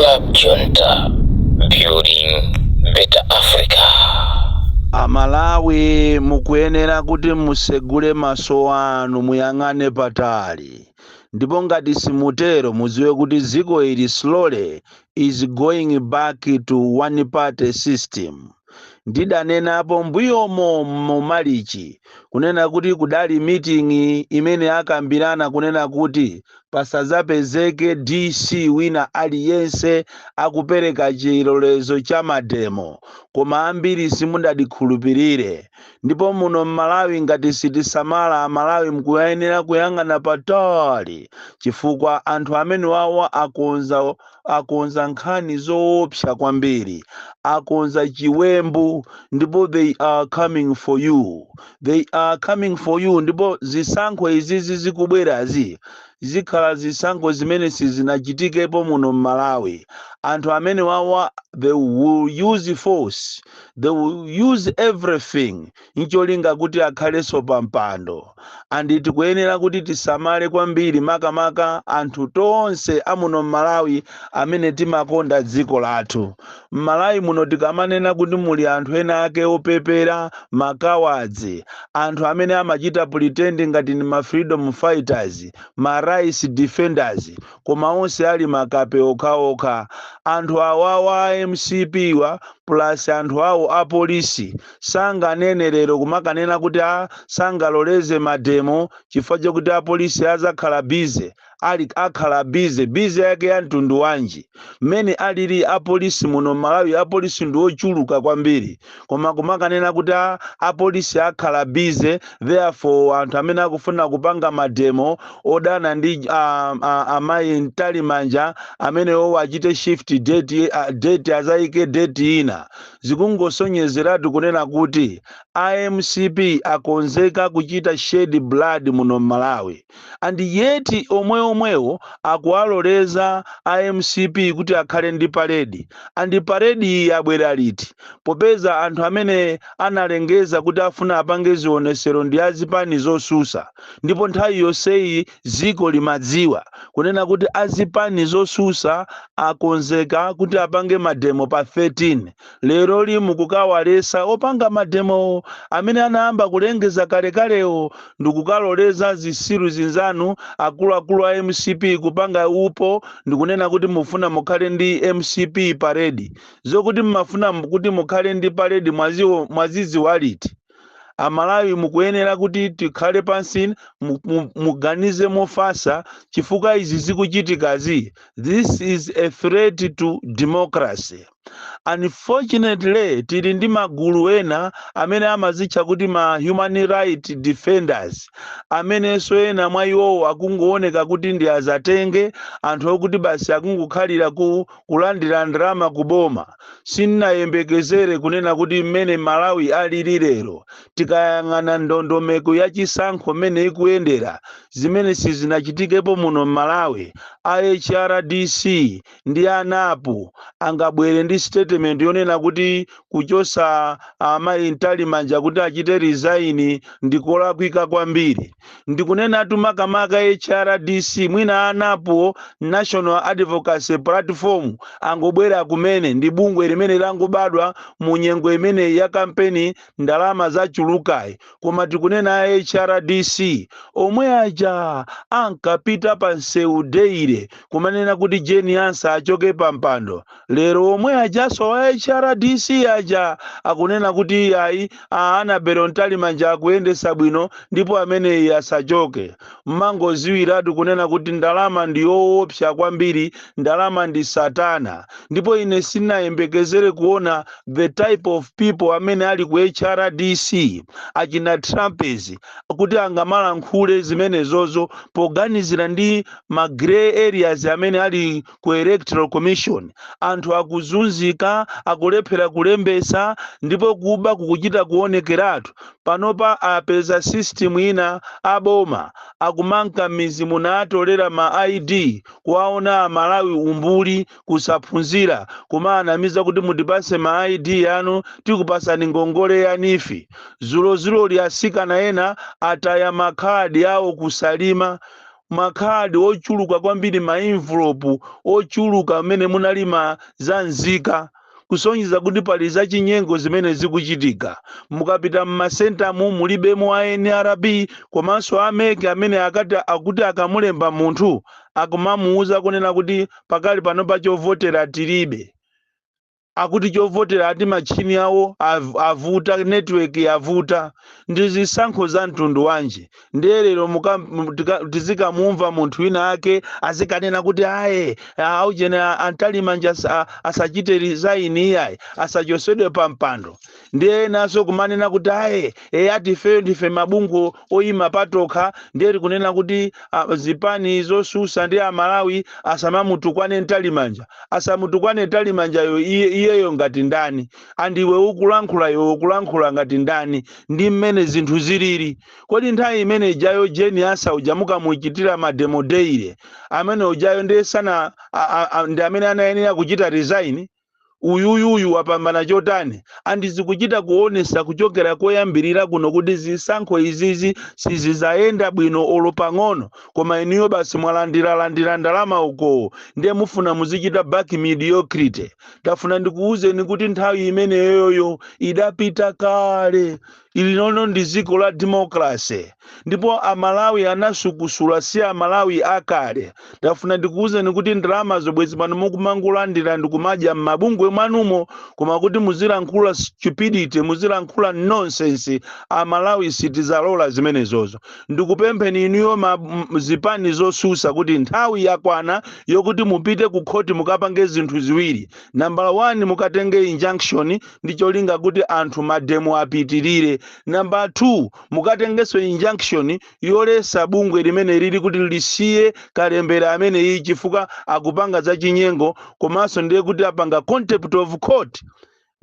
Club Junta, building better Africa. Amalawi mukuyenera kuti musegule maso anu muyang'ane patali, ndipo ngati simutero muziwe kuti dziko ili slowly is going back to one party system. Ndidanenapo mbuyomo mumalichi kunena kuti kudali meeting imene akambirana kunena kuti pasazapezeke DC wina aliyense akupereka chilolezo cha mademo, koma ambiri simudadikhulupirire. Ndipo muno m'Malawi ngati sitisamala Amalawi mukuyenera kuyang'ana patali, chifukwa anthu amene wawa akonza nkhani zoopsa kwambiri, akonza chiwembu, ndipo they are coming for you, they are coming for you. Ndipo zisankho izizi zikubwerazi zikhala zisankho zimene sizinachitikepo muno m'Malawi. Anthu amene wawa they will use force, they will use everything ncholinga kuti akhaleso pa mpando. And tikuyenera kuti tisamale kwambiri makamaka anthu tonse amuno m'Malawi amene timakonda dziko lathu. M'Malawi muno tikamanena kuti muli anthu ena ake opepera makawadzi, anthu amene amachita pretend ngati ni ma freedom fighters, ma rights defenders, koma onse ali makape okhaokha. Anthu awawa MCP wa plus anthu awo a polisi sanganene lero kumakanena kuti sangaloleze mademo chifukwa chokuti apolisi azakhala bize, ali akhala bize yake ya mtundu wanji. Mmene alili apolisi muno m'Malawi, apolisi ndi ochuluka kwambiri, koma kumakanena kuti apolisi akhala bize, therefore anthu amene akufuna kupanga mademo odana ndi amayi mtalimanja amene owo achite shift date azayike date ina, zikungosonyezeratu kunena kuti IMCP akonzeka kuchita shed blood muno m'Malawi. And yet omwewo akuwaloleza IMCP kuti akhale ndi paredi. And paredi yabwera liti? Popeza anthu amene analengeza kuti afuna apange zionesero ndi azipani zosusa, ndipo nthawi yonseyi ziko limadziwa kunena kuti azipani zosusa akonzeka kuti apange mademo pa 13. Lero mukukawalesa opanga mademo amene anayamba kulengeza kalekalewo ndikukaloleza zisiru zinzanu akuluakulu a MCP kupanga upo, ndikunena kuti mufuna mukhale ndi MCP paredi. Zokuti mmafuna kuti mukhale ndi paredi mwazizi waliti. Amalawi mukuyenera kuti tikhale pansi muganize mofasa chifukwa izi zikuchitikazi. This is a threat to democracy. Unfortunately tili ndi magulu ena amene amazitcha kuti ma human right defenders, amenenso ena mwa iwowo akungooneka kuti ndi azatenge anthu okuti basi akungokhalira kulandira ndalama kuboma. Sinnayembekezere kunena kuti mmene Malawi alili lero, tikayang'ana ndondomeko ya chisankho mmene ikuyendera, zimene sizinachitikepo muno m'Malawi, HRDC ndi ANAPU angabwere ndi statement yonena kuti kuchosa amayi mtalimanja kuti achite resign ndikolakwika kwambiri. Ndikunena makamaka HRDC mwina ANAPU, National Advocacy Platform, angobwera kumene ndi bungwe limene langobadwa mu nyengo imene ya kampeni ndalama zachulukai. Koma tikunena HRDC omwe aja ankapita pa nseu deire kumanena kuti Jeni Ansa achoke pa mpando. Lero omwe ajaso wa HRDC aja akunena kuti ayi Annabel Ntalimanja akuyendesa bwino ndipo amene asachoke. Mmangoziwiratu kunena kuti ndalama ndi yoopsa kwambiri, ndalama ndi satana. Ndipo ine sinayembekezere kuona the type of people amene ali ku HRDC achina Trumpezi kuti angamalankhule zimene zozo poganizira ndi ma grey areas amene ali ku Electoral Commission. Anthu akuzunzika, akulephera kulembesa, ndipo kuba kukuchita kuonekeratu. Panopa apeza system ina aboma akumanka mizimu na atolera ma ID kuwaona Amalawi umbuli kusaphunzira, kumanamiza kuti mutipase ma ID yanu tikupasani ngongole yanifi. Zulo lyasikana ena ataya makhadi awo kusalima. makhadi ochuluka kwambiri, ma-envelope ochuluka amene munalima za nzika, kusonyeza kuti pali zachinyengo zimene zikuchitika. Mukapita m'masentamu mulibemo a NRB komanso ameke amene akuti akamulemba munthu akumamuuza kunena kuti pakali pano pa chovotera tilibe, akuti chovotera ati machini awo avuta, network yavuta. Ndi zisankho za mtundu wanji? Ndiye lero tizikamumva munthu wina ake azikanena kuti aye aujene Antalimanja asachite resign iyayi, asachosedwe pa mpando. Ndiye naso kumanena kuti aye ati ifeyo ndife mabungwe oyima patokha, ndiye kunena kuti zipani zosusa ndi Amalawi asamamutukwane Ntalimanja. Asamutukwane Ntalimanjayo iyeyo ngati ndani? Andiwe ukulankhula yo ukulankhula ngati ndani? Ndi mmene zinthu zilili. Kodi nthawi imene ijayo Jeni Asauja mukamuchitira mademo deire amene ujayo ndiye sana ndi amene anayenera kuchita resign? Uyuyuyu wapambana chotani? Andizikuchita kuonesa kuchokera koyambirira kuno kuti zisankho izizi sizizayenda bwino olo pang'ono, koma iniyo basi mwalandira ndalama uko ndiye mufuna muzichita back mediocrity. Tafuna ndikuuzeni kuti nthawi imene yoyo idapita kale. Ili nono ndi dziko la democracy, ndipo Amalawi anasukusula si Amalawi akale. Tafuna ndikuuzeni kuti ndalama zobwezi pano mukumangulandira ndikumadya m'mabungwe mwanumo, koma kuti muzilankhula stupidity, muzilankhula nonsense, Amalawi sitizalola zimenezozo. Ndikupempheni inuyo zipani zosusa kuti nthawi yakwana yokuti mupite ku khoti mukapange zinthu ziwiri. Number 1, mukatenge injunction ndi cholinga kuti anthu mademo apitirire. Number 2, mukatengeso injunction yolesa bungwe limene lili kuti lisiye kalembera amene iyi chifukwa akupanga za chinyengo, komanso ndiye kuti apanga contempt of court.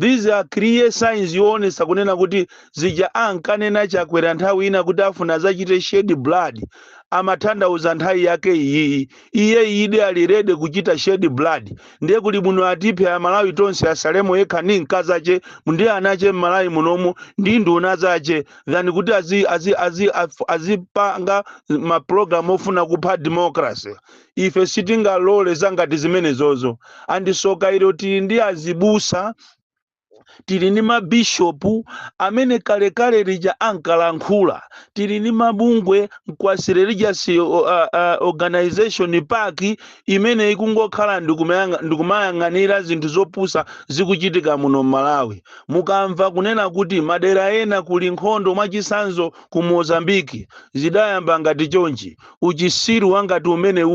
These are clear signs yoonesa kunena kuti zija ankanena chakwera nthawi ina kuti afuna zachite shed blood. Amathandauza nthawi yake iyi, iye ide alirede kuchita shed blood. Ndiye kuli muno atiphe Amalawi tonse asalemo yekha ndi nkazache ndiye anache m'Malawi munomu ndi nduna zache, than kuti azipanga ma program ofuna kupha democracy. Ife sitingalole zangati zimenezozo. Andisoka ilo tili ndi azibusa, tili ni mabishopu amene kale lija ankalankhula, tili ni mabungwe Nkwasi Religious Organization paki imene ikungokhala ndikumayang'anira zinthu zopusa zikuchitika muno Malawi. Mukamva kunena kuti madera ena kuli nkhondo mwachisanzo ku Mozambiki, zidayamba ngati chonchi, uchisiru wangati umene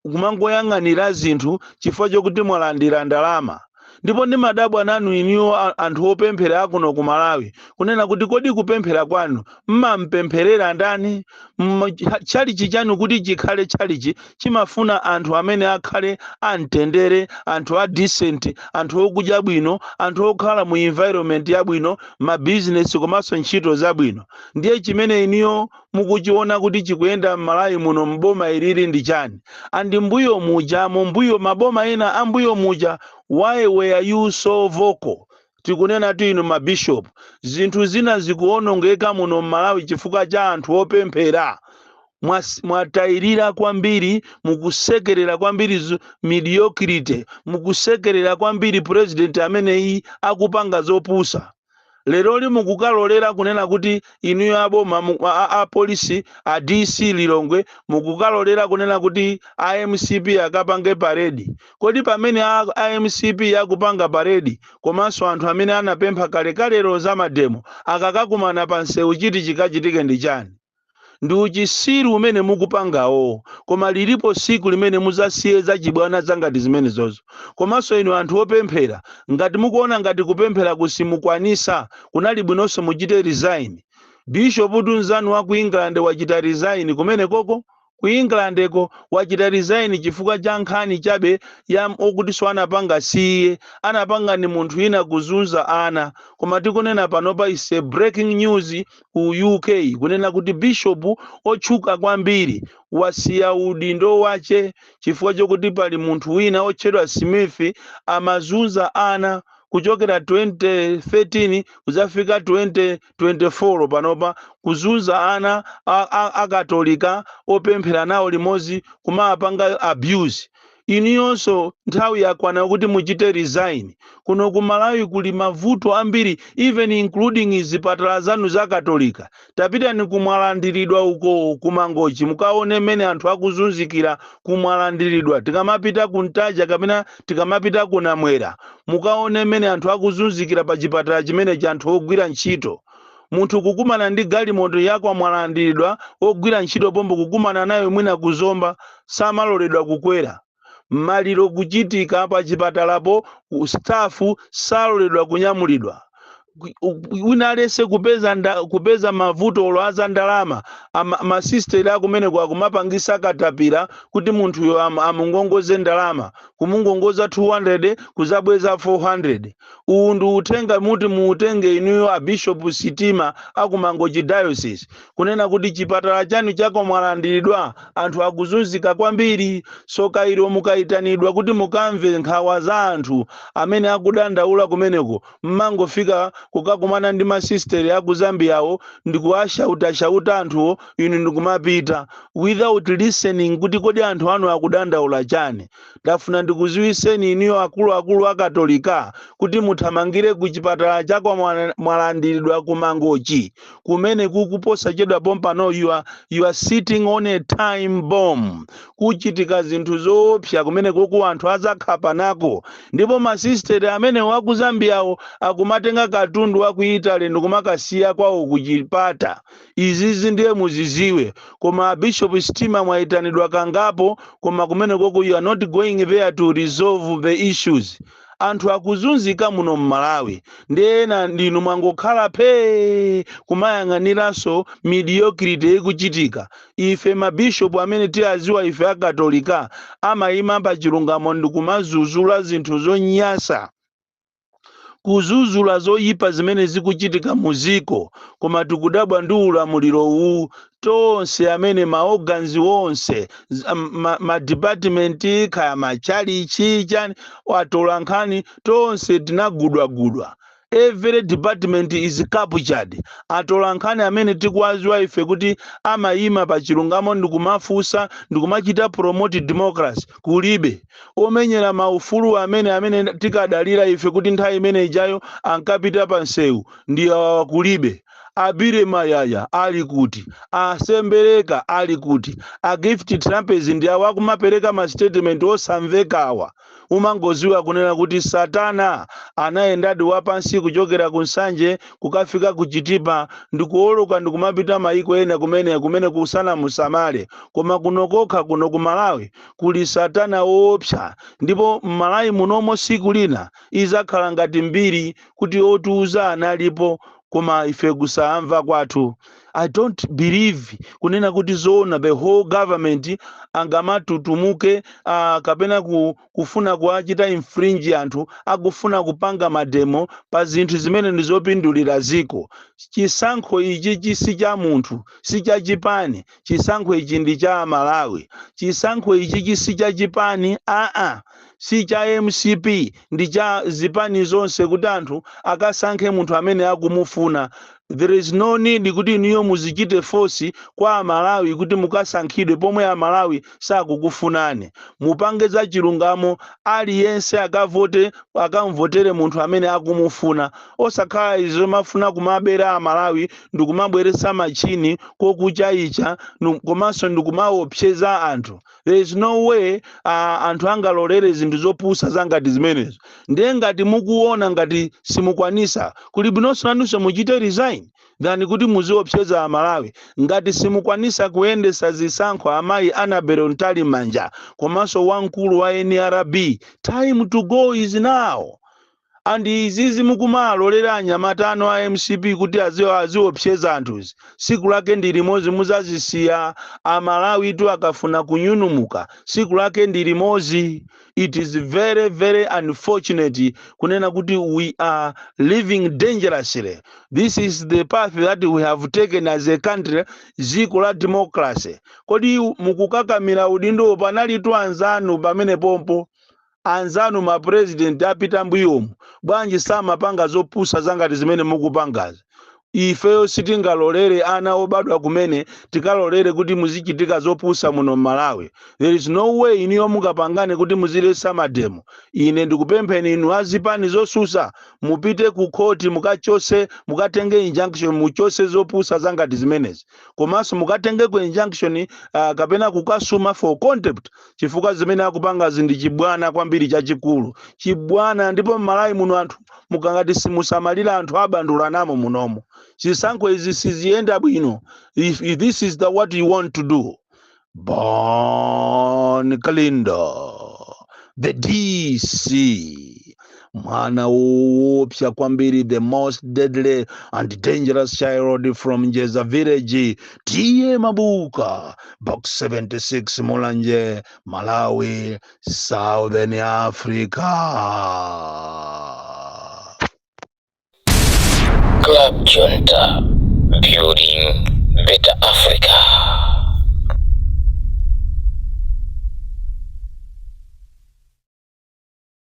kumangoyang'anira zinthu chifukwa chokuti mwalandira ndalama. Ndipo ndi madabwa nanu iniyo anthu opemphera akuno ku Malawi kunena kuti kodi kupemphera kwanu mmampempherera ndani? Chalichi chanu kuti chikhale chalichi chimafuna anthu amene akhale amtendere, anthu a decent, anthu okudya bwino, anthu okhala mu environment yabwino, ma business komanso ntchito zabwino. Ndiye chimene iniyo mukuchiona kuti chikuyenda m'Malawi muno mboma ilili ndi chani? Andi mbuyo muja mbuyo maboma ena ambuyo muja, why were you so vocal? Tikunena tu inu mabishop, zinthu zina zikuonongeka muno Malawi chifukwa cha anthu opemphera. Mwatayirira kwambiri, mukusekerera kwambiri mediocrity, mukusekerera kwambiri president amene akupanga zopusa. Lero mukukalolera kunena kuti inuyo aboma a polisi a DC Lilongwe mukukalolera kunena kuti IMCP akapange parade. Kodi pamene IMCP yakupanga parade komanso anthu amene anapempha kale za mademo akakakumana pansewu chiti chikachitike ndi chani? Ndi uchisiru umene mukupangawo, koma lilipo siku limene muzasiye za chibwana zangati zimenezozo. Komanso inu anthu opemphera, ngati mukuona ngati kupemphera kusimukwanisa, kunali bwinonso muchite resign. Bishop Tunzanu wa ku England wachita resign kumene koko. Ku Englandeko wachita resign chifukwa cha nkhani chabe ya okuti anapanga siye, anapanga ni munthu ina kuzunza ana. Koma tikunena panopa is a breaking news ku UK kunena kuti bishop otchuka kwambiri wasiya udindo wache chifukwa chokuti pali munthu wina otchedwa Smith amazunza ana kuchokera 2013 kuzafika 2024 panopa kuzunza ana akatolika opemphera nawo limodzi kumapanga abuse. Iniyonso nthawi yakwana kuti muchite resign. Kuno ku Malawi kuli mavuto ambiri, even including zipatala zanu za katolika. Tapitani kumwalandiridwa uko kumangochi mukaone mmene anthu akuzunzikira kumwalandiridwa. Tikamapita kuntaja kapena tikamapita kunamwera mukaone mmene anthu akuzunzikira pa chipatala chimene cha anthu ogwira ntchito. Munthu kukumana ndi galimoto yako amwalandiridwa, ogwira ntchito pombo kukumana nayo mwina kuzomba samaloledwa kukwera. Maliro kuchitika pa chipatalapo, stafu saloledwa kunyamulidwa. Unalese kupeza mavuto olwaza ndalama masisteri akumene kwa kumapangisa katapira kuti munthu yo amungongoze ndalama, kumungongoza 200 kuzabweza 400. Undu utenga muti muutenge inuyo a Bishop Sitima akumangochi diocese kunena kuti chipatala chanu chako mwalandiridwa anthu akuzunzika kwambiri. Soka ilo mukaitanidwa kuti mukamve nkhawa za anthu amene akudandaula kumeneko, mmangofika kukakumana ndi masisteri aku Zambiawo ndikuwashauta anthuwo inu ndikumapita without listening kuti kodi anthu anu akudandaula chani. Ndafuna ndikuziwiseni iniyo akulu akatolika kuti muthamangire ku chipatala chako mwalandiridwa kumangochi kumene kukuposa chedwa pompano. You are sitting on a time bomb. Kuchitika zinthu zoopsa kumene kuku anthu azakhapa nako, ndipo masisteri amene waku Zambiawo akumatenga katundu waku Italy ndikumakasiya kwawo kuchipata. Izizi ndiye muziziwe. Koma Bishop Sitima mwaitanidwa kangapo, koma kumene kuku you are not going there to resolve the issues. Anthu akuzunzika muno Malawi ndena ndinu mwangokhala pe kumayang'aniranso mediocrity ikuchitika. Ife mabishop amene tiaziwa ife akatolika amayima pa chilungamo ndikumazuzula zinthu zonyasa, kuzuzula zoyipa zimene zikuchitika muziko. Koma tikudabwa ndi ulamuliro uwu tonse amene maorgans wonse department kaya machalichi chani watola nkhani tonse tinagudwagudwa. Every department is captured. Atola nkhani amene tikuwaziwa ife kuti amayima pa chilungamo ndikumafusa ndikumachita promote democracy kulibe. Omenyera maufulu amene tikadalira ife kuti nthawi imene ijayo ankapita pa nsewu ndi kulibe. Abire Mayaya ali kuti, asembereka ali kuti, a gift trumpets ndi awakumapereka ma statement osamvekawa. Umangoziwa kunena kuti Satana anayendadi wapansi kuchokera kunsanje kukafika kuchitipa ndikuoloka ndikumapita maiko ena kumene kusana musamale. Koma kunokokha kuno ku Malawi kuli Satana woopsa, ndipo Malawi munomo siku lina izakhala ngati mbiri kuti otuuza analipo koma ife kusamva kwathu. I don't believe kunena kuti zoona the whole government angamatutumuke kapena kufuna kuachita infringe anthu akufuna kupanga mademo pa zinthu zimene ndizopindulira ziko. Chisankho ichi si cha munthu, si cha chipani. Chisankho ichi ndi cha Malawi. Chisankho ichi si cha chipani, si cha MCP, ndi cha zipani zonse kuti anthu akasankhe munthu amene akumufuna. There is no need kuti niyo muzichite force kwa Malawi kuti mukasankhidwe pomwe ya Malawi sakukufunane. Mupange za chilungamo aliyense akamvotere munthu amene akumufuna. Osakhala izo mafuna kumabera a Malawi ndikumabweresa machini kokuchaicha komanso ndikumaopseza anthu. There is no way anthu angalolere zinthu zopusa zangati zimenezo. Ndiye ngati mukuona ngati simukwanisa kuli bwinonso nanunso muchite resign than kuti muziopseza Malawi. Ngati simukwanisa kuyendesa zisankho amayi Annabel Ntalimanja komanso wamkulu wa NRB, time to go is now. And izizi mukumalolera anyamatano a MCP kuti aziopseza anthuzi. Siku lake ndi limodzi muzazisiya Amalawi tu akafuna kunyunumuka. Siku lake ndi limodzi. It is very, very unfortunate kunena kuti we are living dangerously. This is the path that we have taken as a country, ziko la democracy. Kodi mukukakamira udindo panali tu anzanu pamene pompo. anzanu mapresident apita mbuyomu bwanji samapanga zopusa zangati zimene mukupangazi. Ifeyo sitingalolere ana obadwa kumene tikalolere kuti muzichitika zopusa muno Malawi. There is no way iniyo mukapangane kuti muzilesa mademo. Ine ndikupempheni inu azipani zosusa mupite ku court mukachose mukatenge injunction muchose zopusa zangati zimenezi. Komanso mukatenge ku injunction kapena kukasuma for contempt chifukwa zimene akupanga ndi chibwana kwambiri chachikulu. Chibwana ndipo Malawi muno anthu mukangati simusamalira anthu abandula namo munomo. Chisankho izi siziyenda bwino. If this is what you want to do. Bon Kalindo, the DC, mwana woopsa kwambiri, the most deadly and dangerous child from Njeza village, T.A. Mabuka, box 76 Mulanje, Malawi, Southern Africa. Club Junta, building better Africa.